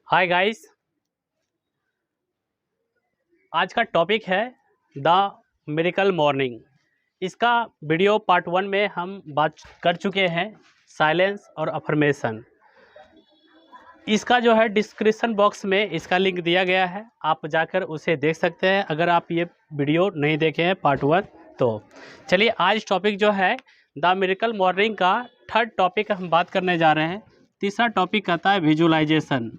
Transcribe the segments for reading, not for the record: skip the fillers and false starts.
Hi guys. आज का topic है द मिरेकल मॉर्निंग। इसका वीडियो पार्ट 1 में हम बात कर चुके हैं, साइलेंस और अफर्मेशन। इसका जो है डिस्क्रिप्शन बॉक्स में इसका लिंक दिया गया है, आप जाकर उसे देख सकते हैं अगर आप ये वीडियो नहीं देखे हैं पार्ट 1 तो। चलिए आज टॉपिक जो है द मिरेकल मॉर्निंग का थर्ड टॉपिक हम बात करने जा रहे हैं। तीसरा टॉपिक आता है विजुलाइजेशन।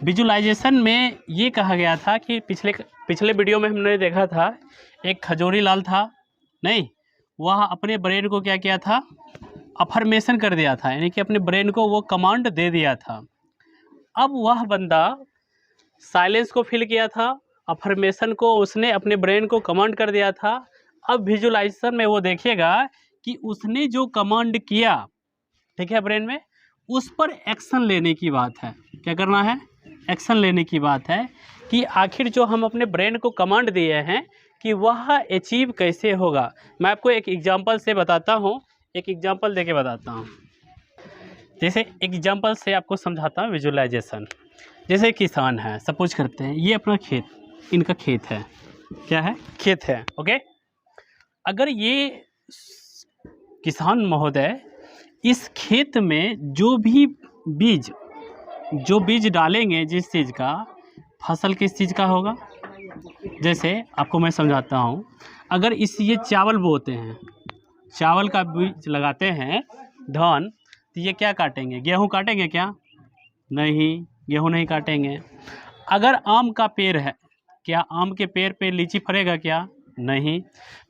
विजुलाइजेशन में ये कहा गया था कि पिछले वीडियो में हमने देखा था एक खजूरी लाल था, नहीं, वह अपने ब्रेन को क्या किया था, अफर्मेशन कर दिया था, यानी कि अपने ब्रेन को वो कमांड दे दिया था। अब वह बंदा साइलेंस को फील किया था, अफर्मेशन को उसने अपने ब्रेन को कमांड कर दिया था। अब विजुलाइजेशन में वो देखेगा कि उसने जो कमांड किया, ठीक है, ब्रेन में, उस पर एक्शन लेने की बात है। क्या करना है? एक्शन लेने की बात है कि आखिर जो हम अपने ब्रेन को कमांड दिए हैं कि वह अचीव कैसे होगा। मैं आपको एक एग्जांपल से बताता हूँ, एक एग्जांपल देके बताता हूँ। जैसे एग्जांपल से आपको समझाता हूँ विजुलाइजेशन। जैसे किसान है, सपोज करते हैं ये अपना खेत, इनका खेत है, क्या है? खेत है, ओके। अगर ये किसान महोदय इस खेत में जो बीज डालेंगे, जिस चीज़ का, फसल किस चीज़ का होगा। जैसे आपको मैं समझाता हूँ, अगर ये चावल बोते हैं, चावल का बीज लगाते हैं, धान, तो ये क्या काटेंगे? गेहूँ काटेंगे क्या? नहीं, गेहूँ नहीं काटेंगे। अगर आम का पेड़ है, क्या आम के पेड़ पे लीची फरेगा क्या? नहीं।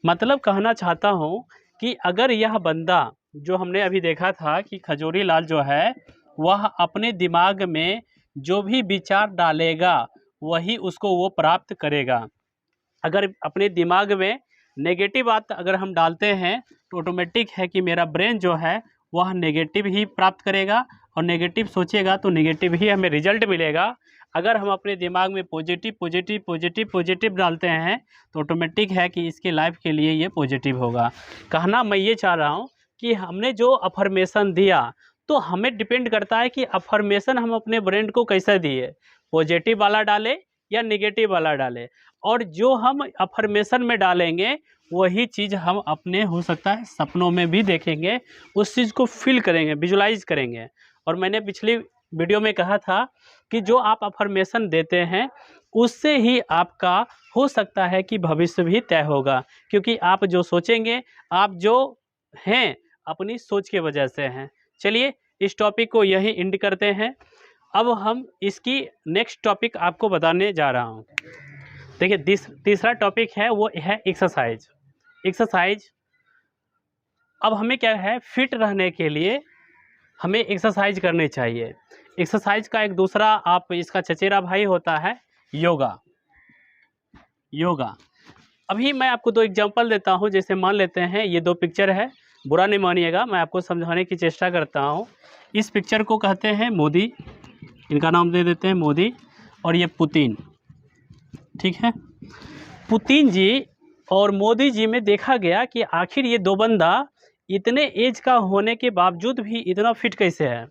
मतलब कहना चाहता हूँ कि अगर यह बंदा जो हमने अभी देखा था कि खजूरी लाल जो है वह अपने दिमाग में जो भी विचार डालेगा वही उसको वो प्राप्त करेगा। अगर अपने दिमाग में नेगेटिव बात अगर हम डालते हैं तो ऑटोमेटिक है कि मेरा ब्रेन जो है वह नेगेटिव ही प्राप्त करेगा, और नेगेटिव सोचेगा तो नेगेटिव ही हमें रिजल्ट मिलेगा। अगर हम अपने दिमाग में पॉजिटिव पॉजिटिव पॉजिटिव पॉजिटिव डालते हैं तो ऑटोमेटिक है कि इसके लाइफ के लिए ये पॉजिटिव होगा। कहना मैं ये चाह रहा हूँ कि हमने जो अफर्मेशन दिया तो हमें डिपेंड करता है कि अफर्मेशन हम अपने ब्रेन को कैसे दिए, पॉजिटिव वाला डाले या नेगेटिव वाला डाले। और जो हम अफर्मेशन में डालेंगे वही चीज़ हम अपने, हो सकता है, सपनों में भी देखेंगे, उस चीज़ को फील करेंगे, विजुलाइज करेंगे। और मैंने पिछली वीडियो में कहा था कि जो आप अफर्मेशन देते हैं उससे ही आपका हो सकता है कि भविष्य भी तय होगा, क्योंकि आप जो सोचेंगे, आप जो हैं, अपनी सोच के वजह से हैं। चलिए इस टॉपिक को यहीं एंड करते हैं। अब हम इसकी नेक्स्ट टॉपिक आपको बताने जा रहा हूँ। देखिए तीसरा टॉपिक है वो है एक्सरसाइज। अब हमें क्या है, फिट रहने के लिए हमें एक्सरसाइज करनी चाहिए। एक्सरसाइज का एक दूसरा, आप इसका चचेरा भाई होता है योगा। अभी मैं आपको दो एग्जांपल देता हूँ। जैसे मान लेते हैं ये दो पिक्चर है, बुरा नहीं मानिएगा, मैं आपको समझाने की चेष्टा करता हूँ। इस पिक्चर को कहते हैं मोदी, इनका नाम दे देते हैं मोदी, और ये पुतिन, ठीक है। पुतिन जी और मोदी जी में देखा गया कि आखिर ये दो बंदा इतने एज का होने के बावजूद भी इतना फिट कैसे है।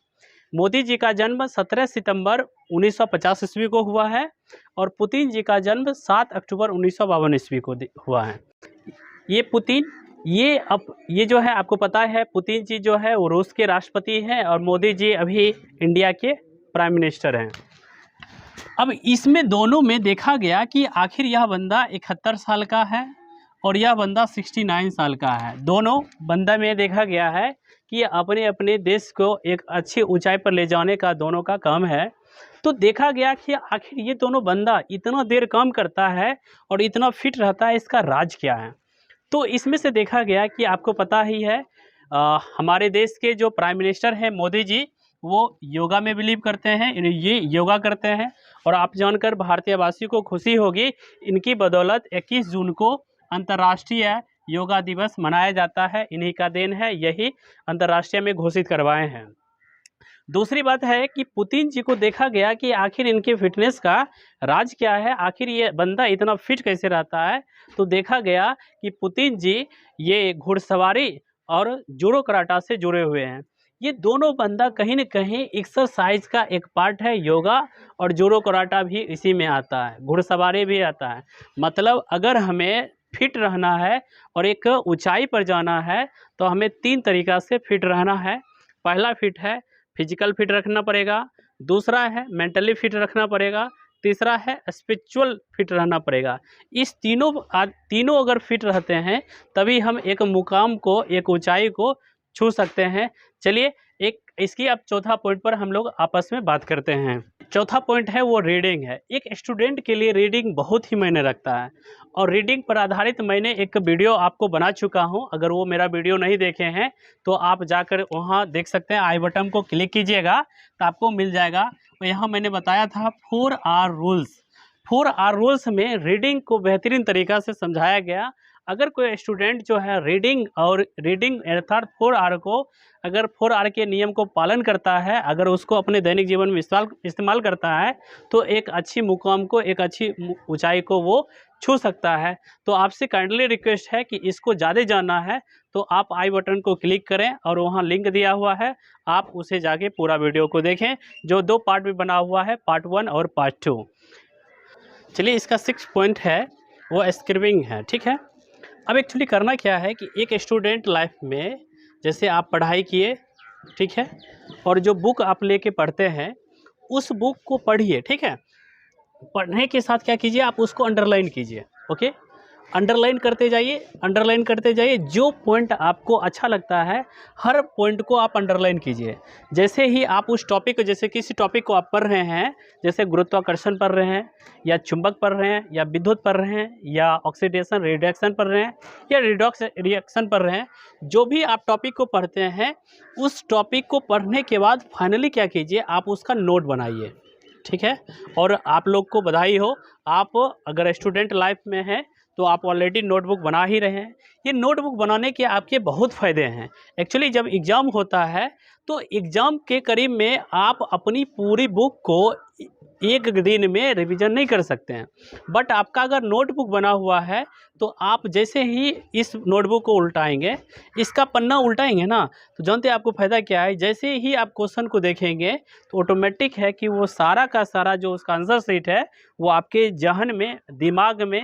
मोदी जी का जन्म 17 सितंबर 1950 ईस्वी को हुआ है और पुतिन जी का जन्म 7 अक्टूबर 1952 ईस्वी को हुआ है। ये पुतिन, ये जो है, आपको पता है पुतिन जी जो है वो रूस के राष्ट्रपति हैं और मोदी जी अभी इंडिया के प्राइम मिनिस्टर हैं। अब इसमें दोनों में देखा गया कि आखिर यह बंदा 71 साल का है और यह बंदा 69 साल का है। दोनों बंदा में देखा गया है कि अपने अपने देश को एक अच्छी ऊंचाई पर ले जाने का दोनों का काम है। तो देखा गया कि आखिर ये दोनों बंदा इतना देर काम करता है और इतना फिट रहता है, इसका राज क्या है। तो इसमें से देखा गया कि आपको पता ही है, हमारे देश के जो प्राइम मिनिस्टर हैं मोदी जी, वो योगा में बिलीव करते हैं, ये योगा करते हैं। और आप जानकर भारतीय वासियों को खुशी होगी, इनकी बदौलत 21 जून को अंतर्राष्ट्रीय योगा दिवस मनाया जाता है। इन्हीं का देन है, यही अंतर्राष्ट्रीय में घोषित करवाए हैं। दूसरी बात है कि पुतिन जी को देखा गया कि आखिर इनके फिटनेस का राज क्या है, आखिर ये बंदा इतना फिट कैसे रहता है। तो देखा गया कि पुतिन जी ये घुड़सवारी और जूडो कराटा से जुड़े हुए हैं। ये दोनों बंदा कहीं न कहीं एक्सरसाइज का एक पार्ट है। योगा और जूडो कराटा भी इसी में आता है, घुड़सवारी भी आता है। मतलब अगर हमें फिट रहना है और एक ऊंचाई पर जाना है तो हमें 3 तरीक़ा से फिट रहना है। पहला फिट है फिजिकल फिट रखना पड़ेगा, दूसरा है मेंटली फिट रखना पड़ेगा, तीसरा है स्पिरिचुअल फिट रहना पड़ेगा। इस तीनों अगर फिट रहते हैं तभी हम एक मुकाम को, एक ऊंचाई को छू सकते हैं। चलिए एक इसकी अब चौथा पॉइंट पर हम लोग आपस में बात करते हैं। चौथा पॉइंट है वो रीडिंग है। एक स्टूडेंट के लिए रीडिंग बहुत ही मायने रखता है और रीडिंग पर आधारित मैंने एक वीडियो आपको बना चुका हूं। अगर वो मेरा वीडियो नहीं देखे हैं तो आप जाकर वहां देख सकते हैं। आई बटन को क्लिक कीजिएगा तो आपको मिल जाएगा। तो यहाँ मैंने बताया था 4R रूल्स। 4R रूल्स में रीडिंग को बेहतरीन तरीक़ा से समझाया गया। अगर कोई स्टूडेंट जो है रीडिंग अर्थात 4R को, अगर 4R के नियम को पालन करता है, अगर उसको अपने दैनिक जीवन में इस्तेमाल करता है तो एक अच्छी मुकाम को, एक अच्छी ऊंचाई को वो छू सकता है। तो आपसे काइंडली रिक्वेस्ट है कि इसको ज़्यादा जानना है तो आप आई बटन को क्लिक करें और वहाँ लिंक दिया हुआ है, आप उसे जाके पूरा वीडियो को देखें, जो 2 पार्ट में बना हुआ है, पार्ट 1 और पार्ट 2। चलिए इसका 6 पॉइंट है वो स्क्रिबिंग है, ठीक है। अब एक्चुअली करना क्या है कि एक स्टूडेंट लाइफ में जैसे आप पढ़ाई किए, ठीक है, और जो बुक आप लेके पढ़ते हैं उस बुक को पढ़िए, ठीक है। पढ़ने के साथ क्या कीजिए, आप उसको अंडरलाइन कीजिए, ओके। अंडरलाइन करते जाइए। जो पॉइंट आपको अच्छा लगता है हर पॉइंट को आप अंडरलाइन कीजिए। जैसे ही आप उस टॉपिक को, जैसे किसी टॉपिक को आप पढ़ रहे हैं, जैसे गुरुत्वाकर्षण पढ़ रहे हैं या चुंबक पढ़ रहे हैं या विद्युत पढ़ रहे हैं या ऑक्सीडेशन रिडक्शन पढ़ रहे हैं या रिडॉक्स रिएक्शन पढ़ रहे हैं, जो भी आप टॉपिक को पढ़ते हैं उस टॉपिक को पढ़ने के बाद फाइनली क्या कीजिए, आप उसका नोट बनाइए, ठीक है। और आप लोग को बधाई हो, आप अगर स्टूडेंट लाइफ में हैं तो आप ऑलरेडी नोटबुक बना ही रहे हैं। ये नोटबुक बनाने के आपके बहुत फ़ायदे हैं। एक्चुअली जब एग्ज़ाम होता है तो एग्ज़ाम के करीब में आप अपनी पूरी बुक को एक दिन में रिवीजन नहीं कर सकते हैं, बट आपका अगर नोटबुक बना हुआ है तो आप जैसे ही इस नोटबुक को उल्टाएंगे, इसका पन्ना उल्टाएंगे ना, तो जानते हैं आपको फ़ायदा क्या है। जैसे ही आप क्वेश्चन को देखेंगे तो ऑटोमेटिक है कि वो सारा का सारा जो उसका आंसर शीट है वो आपके जहन में, दिमाग में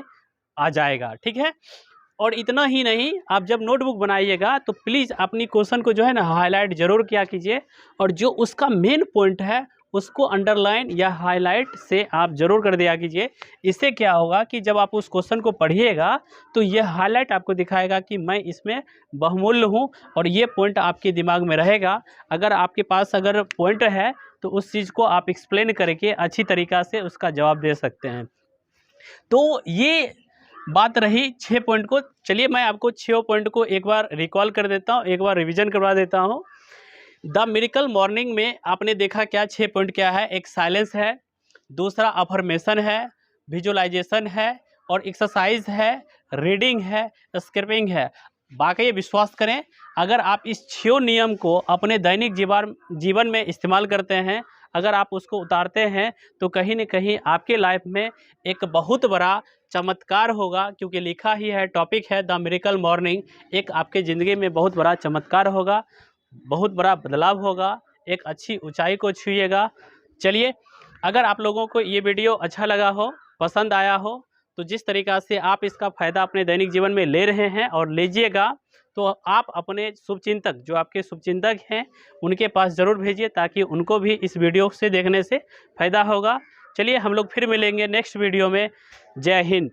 आ जाएगा, ठीक है। और इतना ही नहीं, आप जब नोटबुक बनाइएगा तो प्लीज़ अपनी क्वेश्चन को जो है ना हाईलाइट ज़रूर किया कीजिए और जो उसका मेन पॉइंट है उसको अंडरलाइन या हाईलाइट से आप ज़रूर कर दिया कीजिए। इससे क्या होगा कि जब आप उस क्वेश्चन को पढ़िएगा तो ये हाईलाइट आपको दिखाएगा कि मैं इसमें बहुमूल्य हूँ और ये पॉइंट आपके दिमाग में रहेगा। अगर आपके पास अगर पॉइंट है तो उस चीज़ को आप एक्सप्लेन करके अच्छी तरीक़ा से उसका जवाब दे सकते हैं। तो ये बात रही 6 पॉइंट को। चलिए मैं आपको 6 पॉइंट को एक बार रिकॉल कर देता हूँ, एक बार रिवीजन करवा देता हूँ। द मिरेकल मॉर्निंग में आपने देखा क्या 6 पॉइंट क्या है। एक साइलेंस है, दूसरा अफर्मेशन है, विजुअलाइजेशन है और एक्सरसाइज है, रीडिंग है, स्क्रिपिंग है। बाकी विश्वास करें, अगर आप इस 6 नियम को अपने दैनिक जीवन में इस्तेमाल करते हैं, अगर आप उसको उतारते हैं तो कहीं न कहीं आपके लाइफ में एक बहुत बड़ा चमत्कार होगा, क्योंकि लिखा ही है, टॉपिक है द मिरेकल मॉर्निंग। एक आपके ज़िंदगी में बहुत बड़ा चमत्कार होगा, बहुत बड़ा बदलाव होगा, एक अच्छी ऊंचाई को छूइएगा। चलिए, अगर आप लोगों को ये वीडियो अच्छा लगा हो, पसंद आया हो, तो जिस तरीक़ा से आप इसका फ़ायदा अपने दैनिक जीवन में ले रहे हैं और लीजिएगा, तो आप अपने शुभचिंतक, जो आपके शुभचिंतक हैं, उनके पास ज़रूर भेजिए ताकि उनको भी इस वीडियो से देखने से फ़ायदा होगा। चलिए हम लोग फिर मिलेंगे नेक्स्ट वीडियो में। जय हिंद।